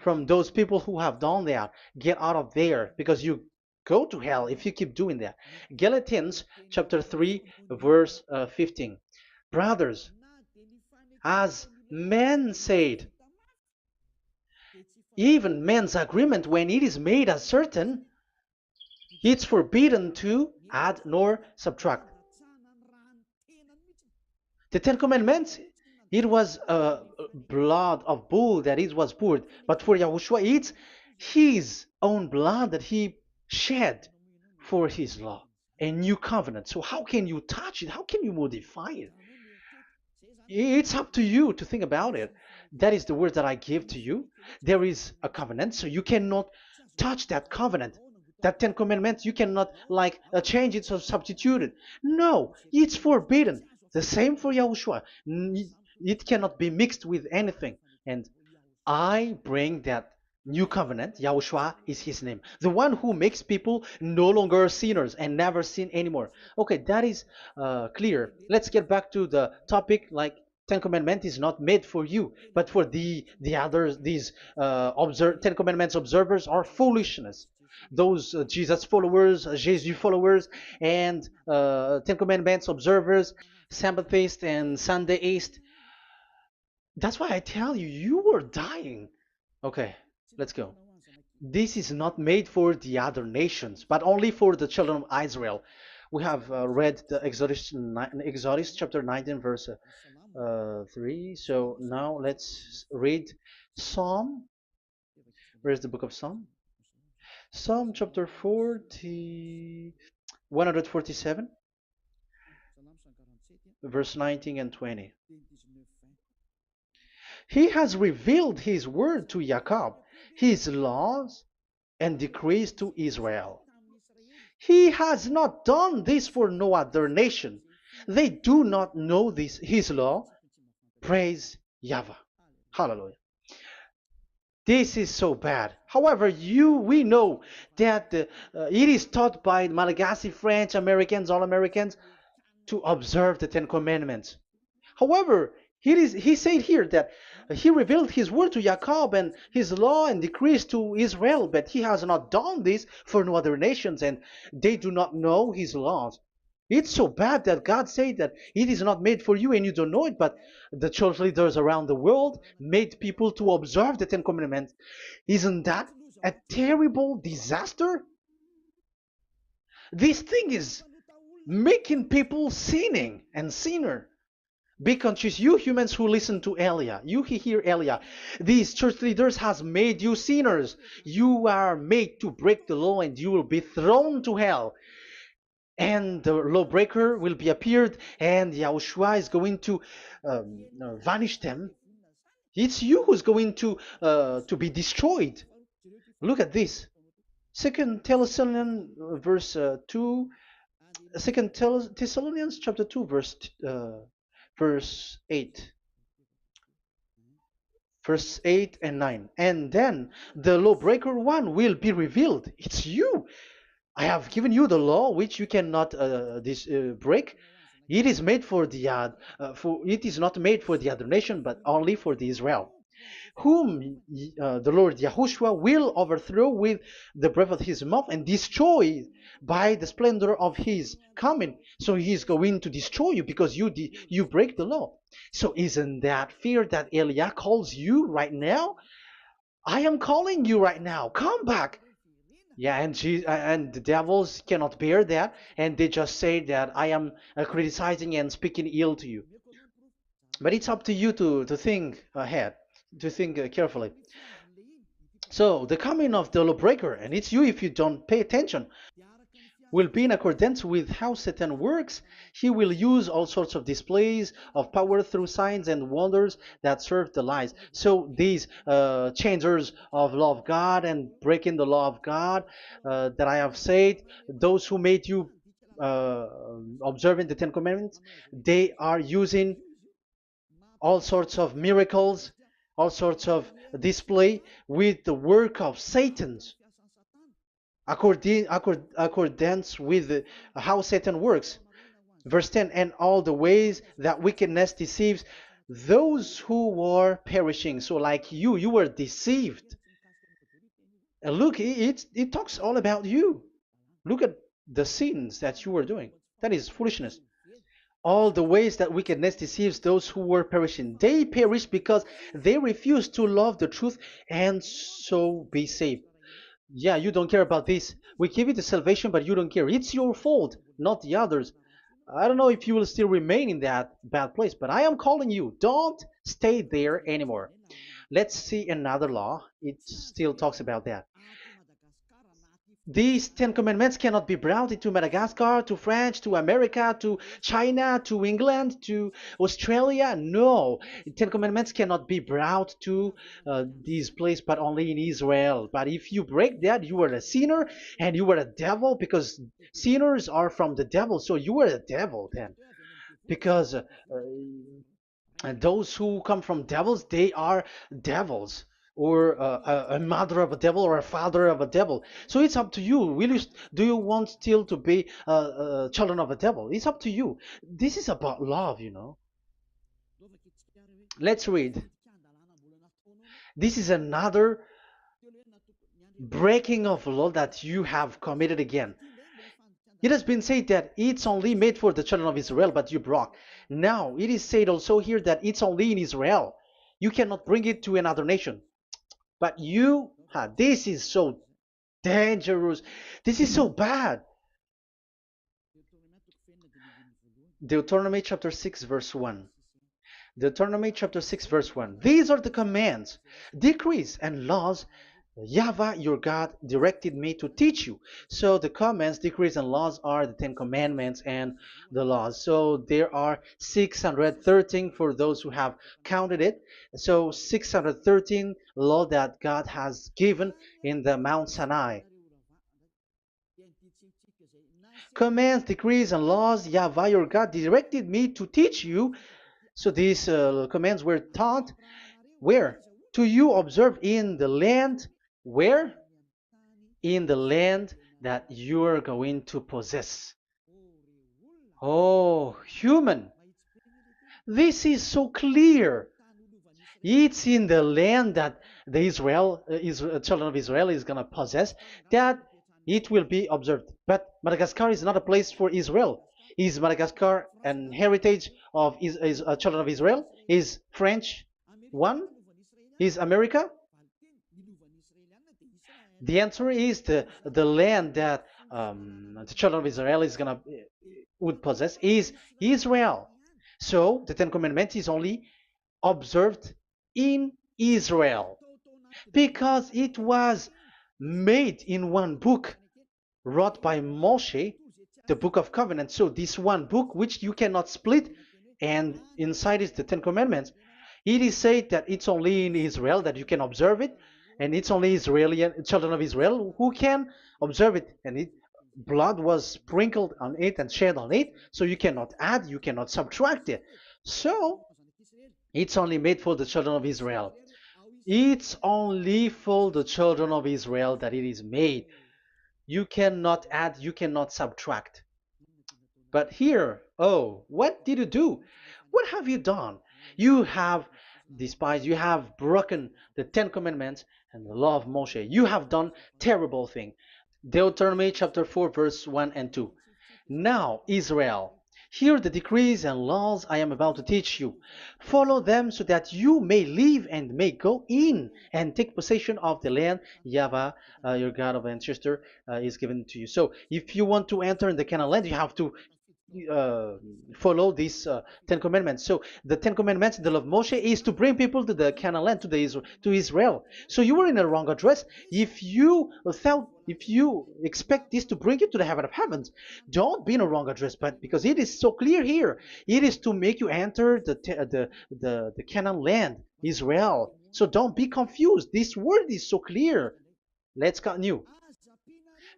from those people who have done that. Get out of there, because you go to hell if you keep doing that. Galatians chapter 3 verse 15. Brothers, as men said, even men's agreement, when it is made as certain, it's forbidden to add nor subtract. The Ten Commandments, it was blood of bull that it was poured, but for Yahushua, it's his own blood that he shed for his law, a new covenant. So how can you touch it? How can you modify it? It's up to you to think about it. That is the word that I give to you. There is a covenant, so you cannot touch that covenant. That Ten Commandments, you cannot like change it or substitute it. No, it's forbidden. The same for Yahushua. It cannot be mixed with anything. And I bring that new covenant. Yahushua is his name. The one who makes people no longer sinners and never sin anymore. Okay, that is clear. Let's get back to the topic. Like, Ten Commandments is not made for you, but for the others. These Ten Commandments observers are foolishness. Those Jesus followers, Jesus followers, and Ten Commandments observers, Sabbathists and Sundayist. That's why I tell you, you were dying. Okay, let's go. This is not made for the other nations, but only for the children of Israel. We have read the Exodus chapter 19, verse 3. So now let's read Psalm. Where's the book of Psalm? Psalm chapter 40, 147, verse 19 and 20. He has revealed his word to Jacob, his laws and decrees to Israel. He has not done this for no other nation. They do not know this, his law. Praise YAHVAH. Hallelujah. This is so bad. However, we know that it is taught by Malagasy, French, Americans, all Americans, to observe the Ten Commandments. However, he said here that he revealed his word to Jacob and his law and decrees to Israel, but he has not done this for no other nations, and they do not know his laws. It's so bad that God said that it is not made for you and you don't know it, but the church leaders around the world made people to observe the Ten Commandments. Isn't that a terrible disaster? This thing is making people sinning and sinner. Be conscious, you humans who listen to Elia, you hear Elia, these church leaders has made you sinners. You are made to break the law and you will be thrown to hell. And the lawbreaker will be appeared and Yahushua is going to vanish them. It's you who's going to be destroyed. Look at this. Second Thessalonians verse 2. Second Thessalonians chapter 2 verse 8. Verse 8 and 9. And then the lawbreaker one will be revealed. It's you. I have given you the law which you cannot break. It is made for the it is not made for the other nation, but only for the Israel, whom the Lord Yahushua will overthrow with the breath of his mouth and destroy by the splendor of his coming. So he is going to destroy you because you break the law. So isn't that fear that Elia calls you right now? I am calling you right now. Come back. Yeah, and the devils cannot bear that, and they just say that I am criticizing and speaking ill to you. But it's up to you to think ahead, to think carefully. So the coming of the lawbreaker, and it's you if you don't pay attention, will be in accordance with how Satan works. He will use all sorts of displays of power through signs and wonders that serve the lies. So these changers of law of God and breaking the law of God that I have said, those who made you observing the Ten Commandments, they are using all sorts of miracles all sorts of display with the work of Satan's accordance with how Satan works. Verse 10, and all the ways that wickedness deceives those who were perishing. So like you were deceived. And look, it talks all about you. Look at the sins that you were doing. That is foolishness. All the ways that wickedness deceives those who were perishing. They perish because they refuse to love the truth and so be saved. Yeah, you don't care about this. We give you the salvation, but you don't care. It's your fault, not the others. I don't know if you will still remain in that bad place, but I am calling you. Don't stay there anymore. Let's see another law. It still talks about that. These Ten Commandments cannot be brought into Madagascar, to France, to America, to China, to England, to Australia. No, Ten Commandments cannot be brought to these places, but only in Israel. But if you break that, you are a sinner and you are a devil, because sinners are from the devil. So you are a devil then, because and those who come from devils, they are devils, or a mother of a devil, or a father of a devil. So it's up to you. Do you want still to be children of a devil? It's up to you. This is about love. Let's read. This is another breaking of law that you have committed again. It has been said that it's only made for the children of Israel, but you broke. Now, it is said also here that it's only in Israel. You cannot bring it to another nation. But this is so dangerous. This is so bad. Deuteronomy chapter 6, verse 1. Deuteronomy chapter 6, verse 1. These are the commands, decrees, and laws YAHVAH your God directed me to teach you. So the commands, decrees, and laws are the Ten Commandments and the laws. So there are 613 for those who have counted it. So 613 law that God has given in the Mount Sinai. Commands, decrees, and laws YAHVAH your God directed me to teach you. So these commands were taught where? To you observe in the land. Where? In the land that you are going to possess. Oh, human. This is so clear. It's in the land that the children of Israel is going to possess that it will be observed. But Madagascar is not a place for Israel. Is Madagascar an heritage of children of Israel? Is French one? Is America? The answer is the land that the children of Israel would possess is Israel. So the Ten Commandments is only observed in Israel because it was made in one book wrote by Moshe, the Book of Covenant. So this one book, which you cannot split, and inside is the Ten Commandments. It is said that it's only in Israel that you can observe it, and it's only Israeli children of Israel who can observe it. And blood was sprinkled on it and shed on it, so you cannot add, you cannot subtract it. So it's only made for the children of Israel. It's only for the children of Israel that it is made. You cannot add, you cannot subtract. But here, oh, what did you do? What have you done? You have despised, you have broken the Ten Commandments and the law of Moshe. You have done terrible thing. Deuteronomy chapter 4, verse 1 and 2. Now, Israel, hear the decrees and laws I am about to teach you. Follow them so that you may live and may go in and take possession of the land YAHVAH, your God of ancestor, is given to you. So if you want to enter in the Canaan land, you have to follow these Ten Commandments. So the Ten Commandments, the law of Moshe, is to bring people to the Canaan land, to Israel. So you were in the wrong address. If you expect this to bring you to the heaven of heavens, don't be in a wrong address. But because it is so clear here, it is to make you enter the Canaan land, Israel. So don't be confused. This word is so clear. Let's continue.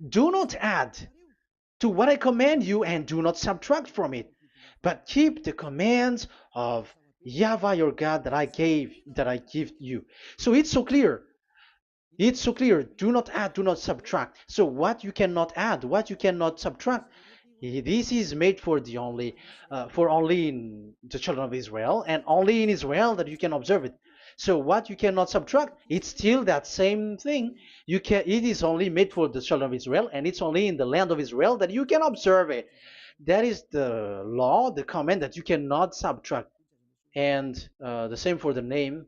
Do not add to what I command you, and do not subtract from it, but keep the commands of Yahweh your God that I give you. So it's so clear. It's so clear. Do not add, do not subtract. So what you cannot add, what you cannot subtract, this is made for only in the children of Israel, and only in Israel that you can observe it. So what you cannot subtract, it's still that same thing. It is only made for the children of Israel, and it's only in the land of Israel that you can observe it. That is the law, the command that you cannot subtract. And the same for the name.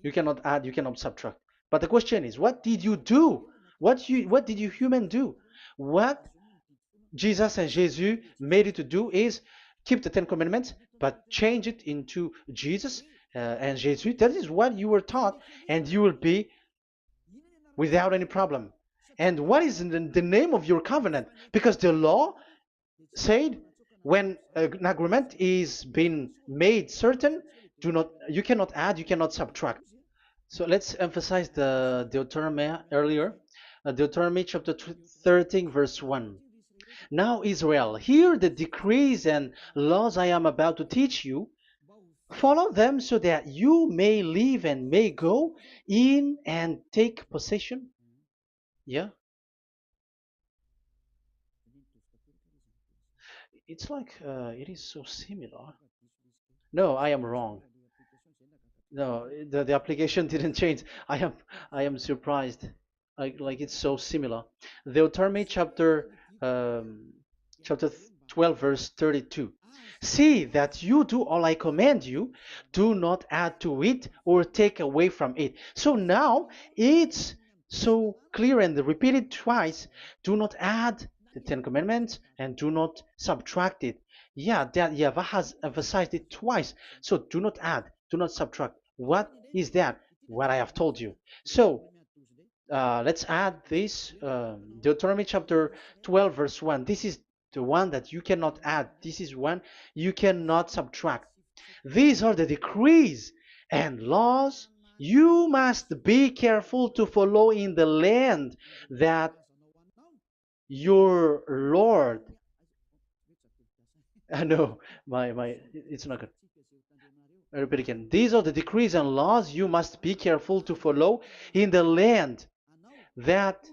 You cannot add, you cannot subtract. But the question is, what did you do? What did you human do? What Jesus and Jesus made you to do is keep the Ten Commandments, but change it into Jesus and Jesus. That is what you were taught, and you will be without any problem. And what is the name of your covenant? Because the law said when an agreement is being made certain, you cannot add, you cannot subtract. So let's emphasize the Deuteronomy earlier. Deuteronomy chapter 13, verse 1. Now, Israel, hear the decrees and laws I am about to teach you. Follow them so that you may live and may go in and take possession. Yeah, it's like it is so similar. No, I am wrong. No, the application didn't change. I am surprised. Like it's so similar. Deuteronomy um, chapter 12 verse 32. See that you do all I command you, do not add to it or take away from it. So now it's so clear and repeated twice. Do not add the Ten Commandments and do not subtract it. Yeah, that Yahweh has emphasized it twice. So do not add, do not subtract. What is that? What I have told you. So let's add this Deuteronomy chapter 12, verse 1. This is the one that you cannot add. This is one you cannot subtract. These are the decrees and laws you must be careful to follow in the land that your Lord. No, it's not good. I repeat again. These are the decrees and laws you must be careful to follow in the land that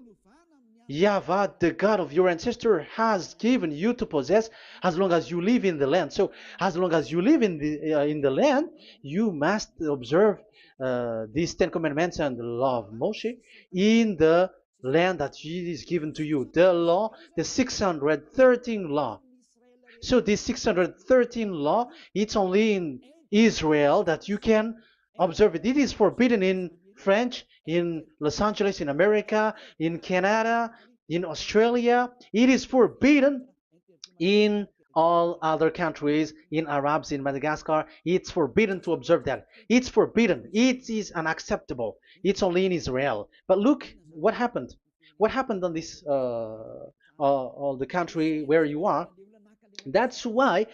Yahweh, the God of your ancestor, has given you to possess as long as you live in the land. So, as long as you live in the land, you must observe these Ten Commandments and the law of Moshe in the land that is given to you. The law, the 613 law. So this 613 law, it's only in Israel that you can observe it. It is forbidden in French, in Los Angeles, in America, in Canada, in Australia. It is forbidden in all other countries, in Arabs, in Madagascar. It's forbidden to observe that. It's forbidden. It is unacceptable. It's only in Israel. But look what happened. What happened on this all the country where you are? That's why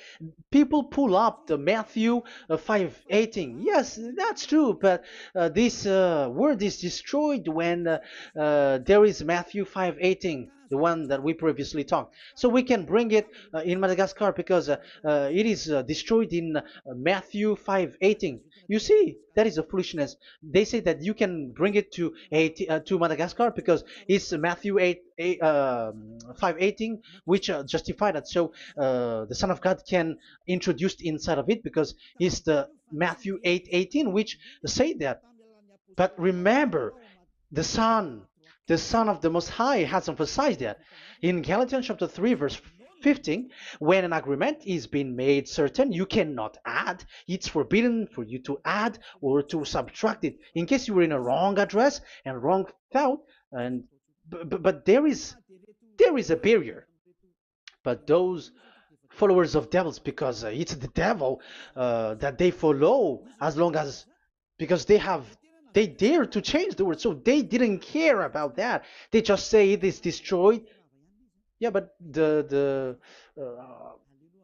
people pull up the Matthew 5:18. Yes, that's true, but this word is destroyed when there is Matthew 5:18, the one that we previously talked. So we can bring it in Madagascar because it is destroyed in Matthew 5:18. You see, that is a foolishness. They say that you can bring it to Madagascar because it's Matthew 5:18, which justify that. So the Son of God can introduced inside of it because it's the Matthew 8:18 which say that. But remember, the Son, the Son of the Most High has emphasized that in Galatians chapter 3 verse 15, when an agreement is being made certain, you cannot add. It's forbidden for you to add or to subtract it. In case you were in a wrong address and wrong thought, and but there is a barrier. But those followers of devils, because it's the devil that they follow, as long as because they dare to change the word, so they didn't care about that. They just say it is destroyed. Yeah, but the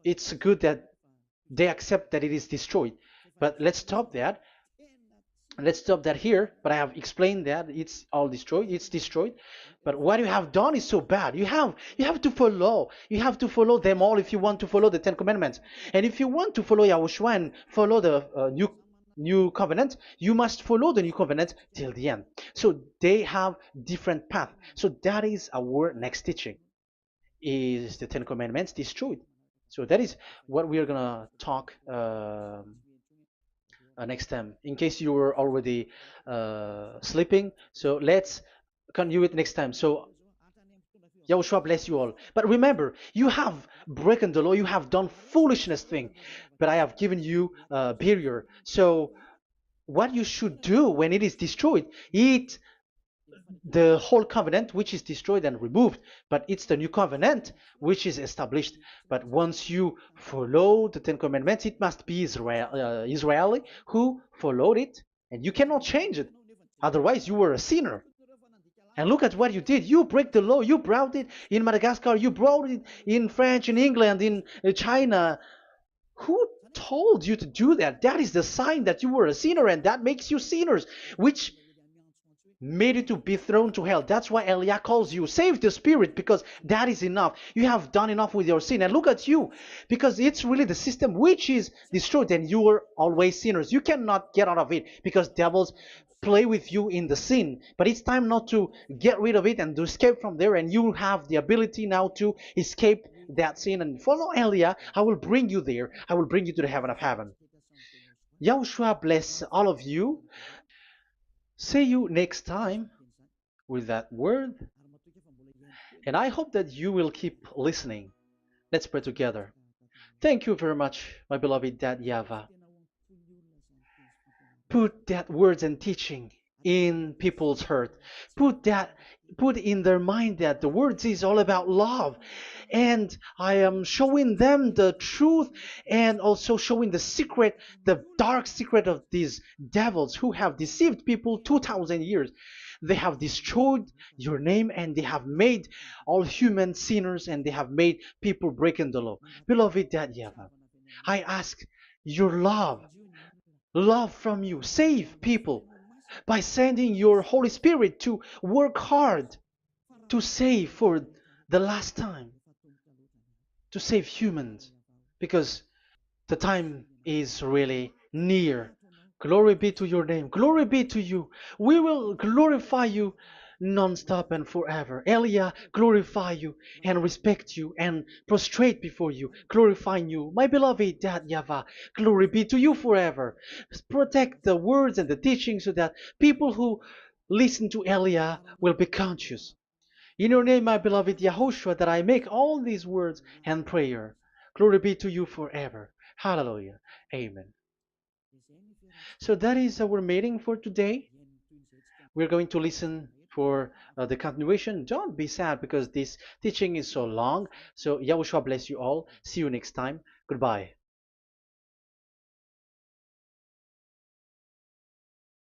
it's good that they accept that it is destroyed. But let's stop that. Let's stop that here, but I have explained that it's all destroyed, it's destroyed. But what you have done is so bad. You have to follow them all if you want to follow the Ten Commandments. And if you want to follow Yahushua and follow the new covenant, you must follow the new covenant till the end. So they have different path. So that is our next teaching, is the Ten Commandments destroyed. So that is what we are gonna talk next time, in case you were already sleeping. So let's continue it next time. So Yahushua bless you all. But remember, you have broken the law, you have done foolishness thing, but I have given you a barrier. So what you should do when it is destroyed, it the whole covenant which is destroyed and removed, but it's the new covenant which is established. But once you follow the Ten Commandments, it must be Israeli who followed it, and you cannot change it. Otherwise, you were a sinner. And look at what you did. You break the law. You brought it in Madagascar. You brought it in France, in England, in China. Who told you to do that? That is the sign that you were a sinner, and that makes you sinners, which made you to be thrown to hell. That's why Elia calls you. Save the spirit, because that is enough. You have done enough with your sin. And look at you, because it's really the system which is destroyed, and you are always sinners. You cannot get out of it because devils play with you in the sin. But it's time not to get rid of it and to escape from there. And you have the ability now to escape that sin and follow Elia. I will bring you there. I will bring you to the heaven of heaven. Yahushua bless all of you. See you next time with that word. And I hope that you will keep listening. Let's pray together. Thank you very much, my beloved Dad Yava. Put that words and teaching in people's heart. Put in their mind that the words is all about love. And I am showing them the truth, and also showing the secret, the dark secret of these devils who have deceived people 2,000 years. They have destroyed your name, and they have made all human sinners, and they have made people breaking the law. Beloved Dad Yava, I ask your love from you. Save people by sending your Holy Spirit to work hard to save for the last time, to save humans, because the time is really near. Glory be to your name. Glory be to you. We will glorify you non-stop and forever. Elia, glorify you and respect you and prostrate before you, glorifying you. My beloved Dad Yava, glory be to you forever. Protect the words and the teaching so that people who listen to Elia will be conscious. In your name, my beloved Yahushua, that I make all these words and prayer. Glory be to you forever. Hallelujah. Amen. So that is our meeting for today. We're going to listen for the continuation. Don't be sad because this teaching is so long. So Yahushua bless you all. See you next time. Goodbye.